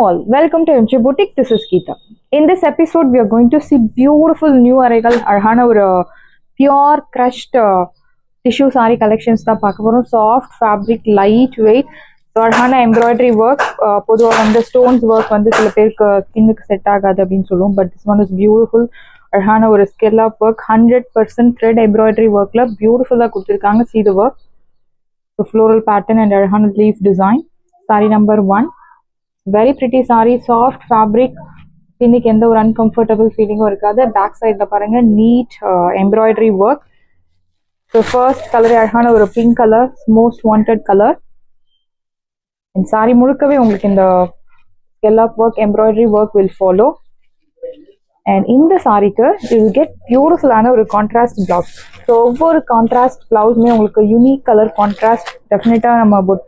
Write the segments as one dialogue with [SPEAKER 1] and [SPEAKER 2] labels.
[SPEAKER 1] all, welcome to MJ Boutique. This is Geeta. In this episode, we are going to see beautiful new arrival Arhana ஒரு pure crushed tissue saree collections தான் பார்க்க போறோம். Soft fabric, light weight. So Arhana embroidery work. பொதுவாக வந்து stones work வந்து சில பேருக்கு ஸ்கின்னுக்கு செட் ஆகாது அப்படின்னு சொல்லுவோம். But this one is beautiful. Arhana ஒரு scallop work, 100% thread embroidery workல beautifulா கொடுத்திருக்காங்க. See the work. The floral pattern and Arhana leaf design. Saree number 1. Very pretty saree, soft fabric. இன்னைக்கு எந்த ஒரு uncomfortable feeling-உம் இருக்காது. பேக் சைடுல பாருங்க neat embroidery work. So first color அழகான ஒரு pink color, most wanted color. இந்த saree முழுக்கவே உங்களுக்கு இந்த scallop work, embroidery work will follow. And இந்த சாரிக்கு you will get beautiful ஆன ஒரு contrast blouse. So ஒவ்வொரு contrast blouse-மே உங்களுக்கு unique color contrast definitely நம்ம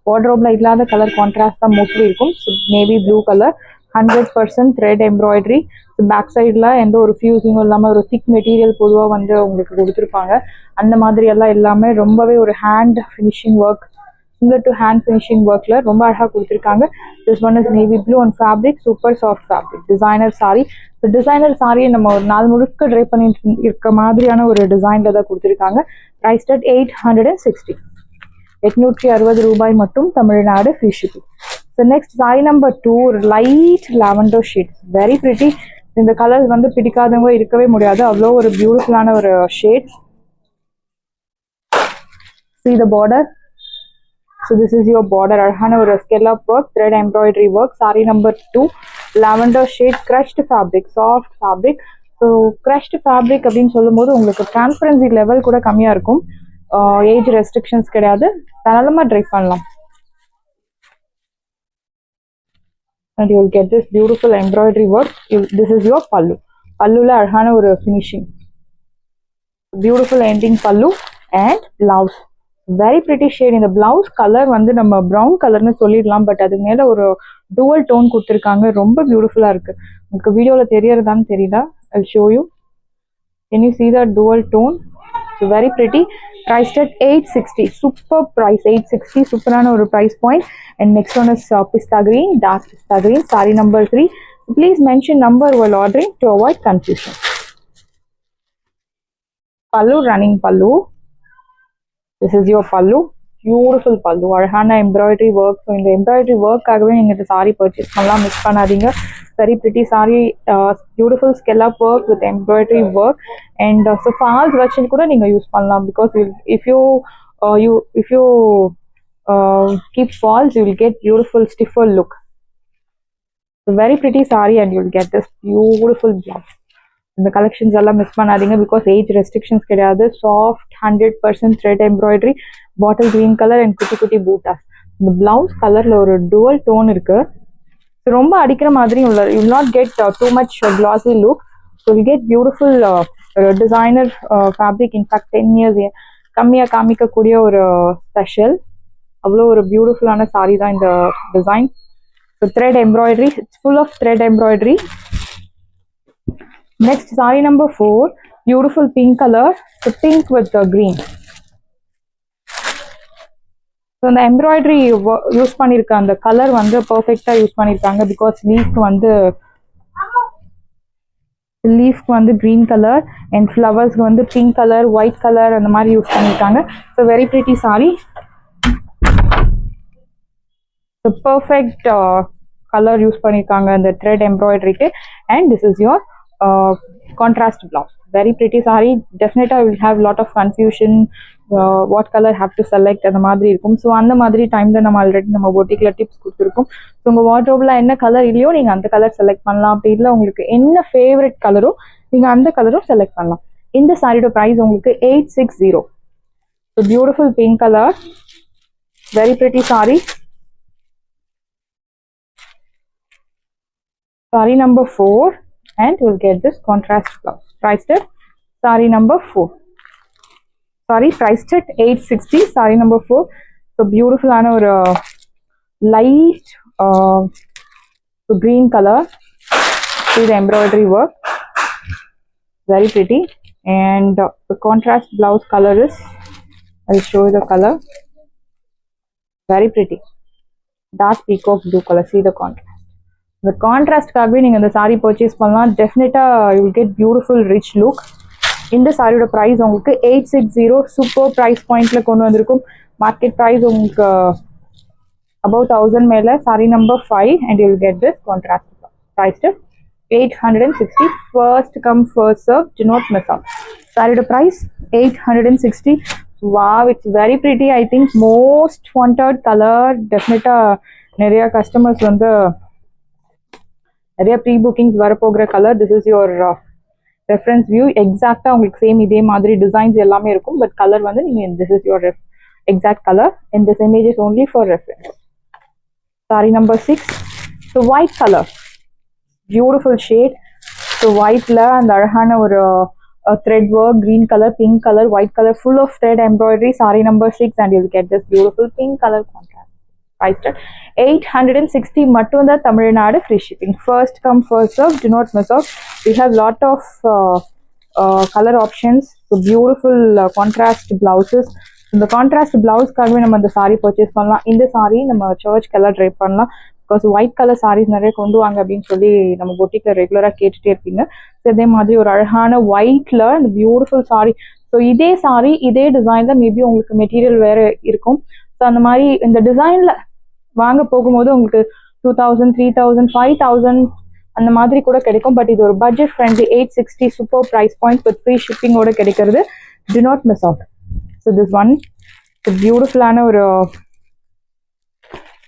[SPEAKER 1] வார்ட்ரோப்ல இல்லாத கலர் கான்ட்ராஸ்ட் தான் மோஸ்ட்லி இருக்கும். Navy blue colour, 100% thread embroidery. Back சைடில் எந்த ஒரு ஃபியூசிங்கும் இல்லாமல் ஒரு திக் மெட்டீரியல் பொதுவாக வந்து உங்களுக்கு கொடுத்துருப்பாங்க. அந்த மாதிரி எல்லாம் எல்லாமே ரொம்பவே ஒரு hand finishing work, similar to hand finishing ஒர்க்கில் ரொம்ப அழகாக கொடுத்துருக்காங்க. This one is navy blue and fabric super soft fabric. Designer sorry. So designer சாரியை நம்ம ஒரு நாள் முழுக்க ட்ரை பண்ணிட்டு இருக்க மாதிரியான ஒரு டிசைனில் தான் கொடுத்துருக்காங்க. Price at 860. 860 ரூபாய் மட்டும், Tamil Nadu free shipping. So next sorry number 2, ஒரு light lavender shade, very pretty. இந்த கலர்ஸ் வந்து பிடிக்காதவங்க இருக்கவே முடியாது, அவ்வளோ ஒரு பியூட்டிஃபுல்லான ஒரு shade. See the border. So this is your border. அழகான ஒரு scallop work, thread embroidery work. Saree number 2, lavender shade, crushed fabric, soft fabric. So crushed fabric அப்படின்னு சொல்லும்போது உங்களுக்கு டிரான்ஸ்பரன்சி லெவல் கூட கம்மியாக இருக்கும். ஏஜ் ரெஸ்ட்ரிக்ஷன்ஸ் கிடையாது, தாராளமாக ட்ரை பண்ணலாம். And you will get this beautiful embroidery work. This is your pallu. பல்லுல அழகான ஒரு ஃபினிஷிங், பியூட்டிஃபுல் எண்டிங் பல்லு and blouse. Very pretty shade. இந்த பிளவுஸ் கலர் வந்து நம்ம ப்ரௌன் கலர்னு சொல்லிடலாம், பட் அது மேலே ஒரு டூவல் டோன் கொடுத்துருக்காங்க. ரொம்ப பியூட்டிஃபுல்லாக இருக்கு. உங்களுக்கு வீடியோவில் தெரியறதான்னு தெரியல. I'll show you. Can you see that dual tone? So very pretty. Priced at 860. Super price, 860. Superana or price point. And next one is pista green, dark pista green. Saree number 3. Please mention number while ordering to avoid confusion. Pallu, running pallu. This is your pallu. Beautiful pallu. Arhana embroidery work. So in the embroidery work ஆகவே நீங்க இந்த saree purchase பண்ணலாம், miss பண்ணாதீங்க. Very pretty saree, beautiful scallop work with embroidery work. And so falls வச்சு கூட நீங்க use பண்ணலாம், because if you keep falls, you will get beautiful stiffer look. So very pretty saree and you will get this beautiful blouse. இந்த collections எல்லாம் miss பண்ணாதீங்க, because age restrictions கிடையாது. Soft 100% thread embroidery, bottle green colour and குட்டி குட்டி பூட்டாஸ். இந்த blouse கலர்ல ஒரு dual tone இருக்கு. ரொம்ப அடிக்கிற மாதிரி உள்ள, you will not get too much classy look. So will get beautiful designer fabric. In fact 10 years கம்மியாக காமிக்கக்கூடிய ஒரு ஸ்பெஷல். அவ்வளோ ஒரு பியூட்டிஃபுல்லான சாரி தான் இந்த design. So thread embroidery, it's full of thread embroidery. Next saree number 4, beautiful pink color. So pink with green. So the embroidery use பண்ணிருக்க அந்த கலர் வந்து பர்ஃபெக்டா யூஸ் பண்ணிருக்காங்க, பிகாஸ் லீஃப்க்கு வந்து green color and ஃப்ளவர்ஸ்க்கு வந்து pink color, white color அந்த மாதிரி use பண்ணிருக்காங்க. So very pretty saree. So perfect color use பண்ணிருக்காங்க அந்த thread embroidery-க்கு. And this is your contrast blouse. Very pretty saree. Definitely I will have lot of confusion, what color have to select அந்த மாதிரி இருக்கும். So அந்த மாதிரி டைம்ல நம்ம already நம்ம பொட்டிக்ல டிப்ஸ் கொடுத்துருக்கோம். ஸோ உங்கள் வார்ட்ரோப்ல என்ன கலர் இல்லையோ நீங்கள் அந்த கலர் செலக்ட் பண்ணலாம். அப்படி இல்லை உங்களுக்கு என்ன ஃபேவரட் கலரோ நீங்கள் அந்த கலரும் செலக்ட் பண்ணலாம். இந்த சாரியோட ப்ரைஸ் உங்களுக்கு 860. So beautiful pink colour, very pretty sorry. Sorry number 4. And you will get this contrast blouse. Priced at saree number 4. Sorry, priced at 860. Saree number 4. So beautiful ana or light green color. See the embroidery work. Very pretty. And the contrast blouse color is, I'll show you the color. Very pretty. Dark peacock blue color. See the contrast. The contrast காகவே நீங்க இந்த saree purchase பண்ணலாம். டெஃபினட்டா you will get beautiful rich look. இந்த சாரியோட price உங்களுக்கு 860 super price பாயிண்ட்ல கொண்டு வந்திருக்கும். மார்க்கெட் பிரைஸ் உங்களுக்கு above 1000 மேல sorry number 5 and you will get this contrast priced at 860. First come first serve, do not miss out. Saree price 860. Wow, it's very pretty. I think most wanted color. Definitely நிறைய customers வந்து நிறைய pre bookings வரப்போகிற colour. This is your reference view. எக்ஸாக்டாக உங்களுக்கு same இதே மாதிரி designs எல்லாமே இருக்கும். பட் கலர் வந்து நீங்கள் this is your exact colour and this image is only for reference. Sari number 6. So white colour, beautiful shade. So ஒயிட்ல அந்த அழகான ஒரு thread work, green color, pink color, white color, full of thread embroidery. Saree number 6 and you will get this beautiful pink color contrast. Priced at 860 மட்டும் தான் Tamil Nadu free shipping. First come first serve, do not miss out. We have lot of color options. So beautiful contrast blouses. இந்த contrast பிளவுஸ்க்காகவே நம்ம இந்த sari purchase பண்ணலாம். இந்த சாரீ நம்ம search colour try பண்ணலாம். Because white colour saris நிறைய கொண்டு வாங்க அப்படின்னு சொல்லி நம்ம பொட்டிக்கில் ரெகுலராக கேட்டுகிட்டே இருப்பீங்க. ஸோ இதே மாதிரி ஒரு அழகான ஒயிட்ல இந்த பியூட்டிஃபுல் சாரீ. ஸோ இதே சாரீ இதே டிசைன்ல மேபி உங்களுக்கு மெட்டீரியல் வேற இருக்கும். ஸோ அந்த மாதிரி இந்த டிசைன்ல வாங்க போகும்போது உங்களுக்கு 2000, 3000, 5000 அந்த மாதிரி கூட கிடைக்கும். பட் இது ஒரு budget friendly 860 super price point with free ஷிப்பிங்கோட கிடைக்கிறது. Do not miss out. So this one பியூட்டிஃபுல்லான ஒரு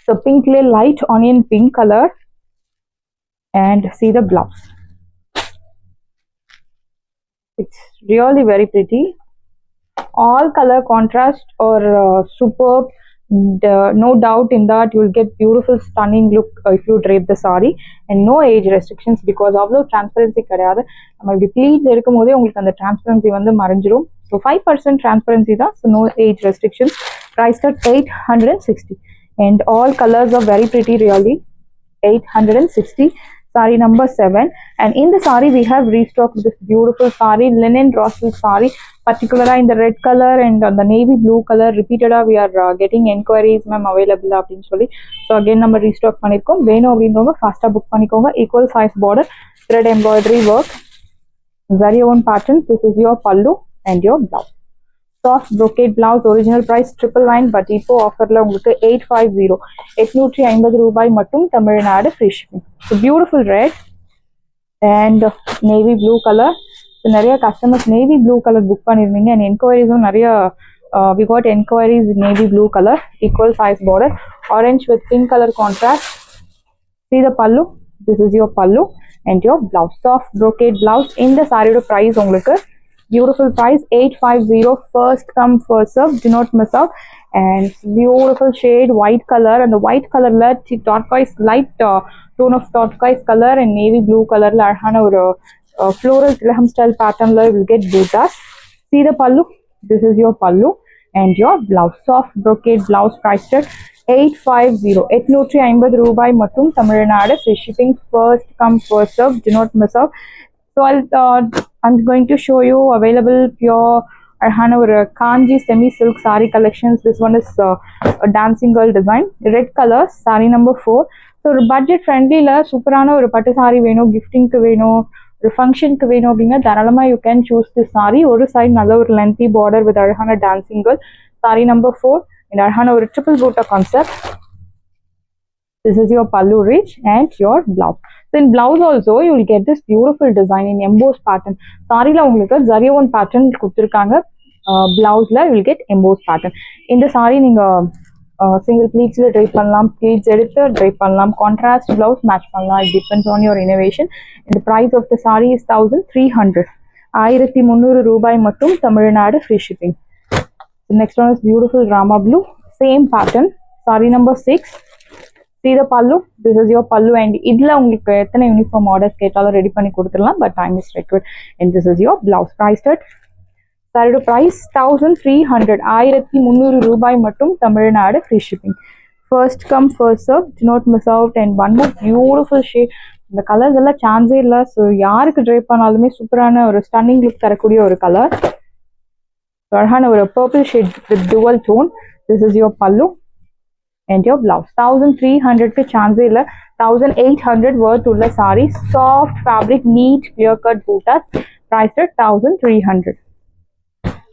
[SPEAKER 1] so pinkly light onion pink color and see the blouse. It's really very pretty. All color contrast or superb. No doubt in that you will get beautiful stunning look if you drape the saree and no age restrictions because avlo transparency கிடையாது. நம்ம இப்படி pleats எடுக்கும்போதே உங்களுக்கு அந்த transparency வந்து மறைஞ்சிரும். So 5% transparency தான். So no age restrictions. Priced at 860 and all colors are very pretty really. 860. Saree number 7 and in the saree we have restocked this beautiful saree, linen raw silk saree, particularly in the red color and on the navy blue color. Repeated we are getting enquiries ma'am available அப்படினு சொல்லி. So again நம்ம restock பண்ணிருக்கோம். வேணும் அப்படிங்கறவங்க ஃபாஸ்டா book பண்ணிக்கோங்க. Equal size border, thread embroidery work, very own pattern. This is your pallu and your blouse. Soft brocade blouse, original price 999 but இப்போ ஆஃபர்ல உங்களுக்கு 850 850 ரூபாய் மட்டும் Tamil Nadu free shipping. So beautiful red and navy blue color. So நிறைய customers navy blue color book பண்ணிருந்தீங்க and enquiries நிறைய we got enquiries in navy blue color, equal size border, orange with pink color contrast. See the pallu, this is your pallu and your blouse. Soft brocade blouse. in the saree price உங்களுக்கு beautiful price 850. First come first serve, do not miss out. And beautiful shade white color and the white color la turquoise light tone of turquoise color and navy blue color la அழகான ஒரு floral graham style pattern la you will get buttas. See the pallu, this is your pallu and your blouse. Soft brocade blouse priced at 850 850 ரூபாய் மட்டும் Tamil Nadu free shipping. First come first serve, do not miss out. So I'm going to show you available pure Arhana or Kanji semi silk saree collections. This one is a dancing girl design, red color, saree number 4. So budget friendly la superana or pattu saree veno, gifting ku veno, or function ku veno அப்படினா தாராளமா you can choose this saree. ஒரு side நல்ல ஒரு lengthy border with Arhana dancing girl, saree number 4 and Arhana ஒரு triple butta concept. This is your pallu rich and your blouse. So in blouse also you will get this beautiful design in embossed pattern. Saree la உங்களுக்கு zarion pattern கொடுத்திருக்காங்க. Blouse la you will get embossed pattern. இந்த saree நீங்க single pleats la drape பண்ணலாம், pleats எடுத்து drape பண்ணலாம், contrast blouse match பண்ணலாம். It depends on your innovation. And the price of the saree is 1300 1300 ரூபாய் மட்டும் Tamil Nadu free shipping. The next one is beautiful rama blue, same pattern, saree number 6. See the pallu, this is your pallu and idla உங்களுக்கு எத்தனை uniform orders கேட்டாலும் ready பண்ணி கொடுத்துடலாம். But time is required. And this is your blouse priced at saree price 1300 1300 ரூபாய் மட்டும் Tamil Nadu free shipping. First come first serve, do not miss out. And one more beautiful shade. இந்த colours எல்லாம் சான்ஸே இல்லை. So யாருக்கு try பண்ணாலுமே சூப்பரான ஒரு ஸ்டன்னிங் லுக் தரக்கூடிய ஒரு கலர். அழகான ஒரு purple shade with dual tone. This is your pallu and your blouse. 1300 ke chance illa, 1800 worth ulla saree, soft fabric, neat clear cut bootas, priced at 1300.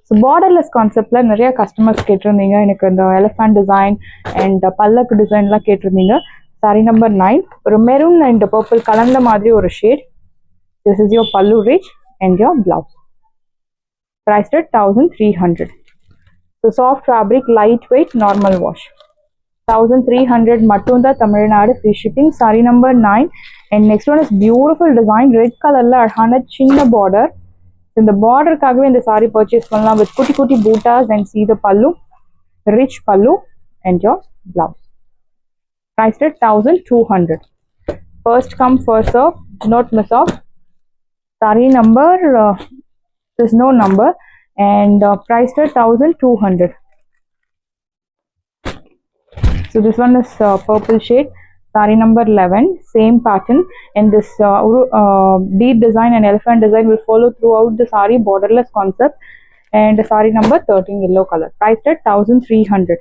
[SPEAKER 1] So borderless கான்செப்டில் நிறைய customers கேட்டிருந்தீங்க. எனக்கு இந்த elephant design and பல்லக்கு டிசைன்லாம் கேட்டிருந்தீங்க. Sorry number 9, ஒரு maroon and purple கலந்த மாதிரி ஒரு ஷேட். திஸ் இஸ் யோர் பல்லு reach and your blouse. priced at 1300. So soft fabric, light weight, normal wash. 1300 மட்டும் தான் Tamil Nadu, free shipping. Sorry number 9. And next one is beautiful design, red கலரில் அழகான சின்ன border. இந்த பார்டருக்காகவே இந்த சாரி பர்ச்சேஸ் பண்ணலாம் with குட்டி குட்டி buttas and see the pallu, rich pallu and your blouse. Priced at 1200. First come first serve, do not miss out. Saree number, there's no number, and priced at 1200. So this one is purple shade. Saree number 11, same pattern, and this bead design and elephant design will follow throughout the saree, borderless concept. And saree number 13, yellow color, priced at 1300.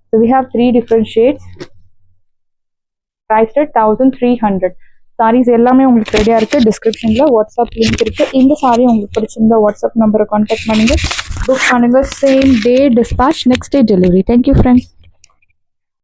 [SPEAKER 1] So we have 3 different shades, priced at 1300. sarees எல்லாமே உங்களுக்கு ரெடியா இருக்கு. டிஸ்கிரிப்ஷன்ல WhatsApp link இருக்கு. இந்த sorry உங்களுக்கு பிடிச்சிருந்தா WhatsApp நம்பரை கான்டாக்ட் பண்ணுங்க, புக் பண்ணுங்க. Same day dispatch, next day delivery. Thank you friends.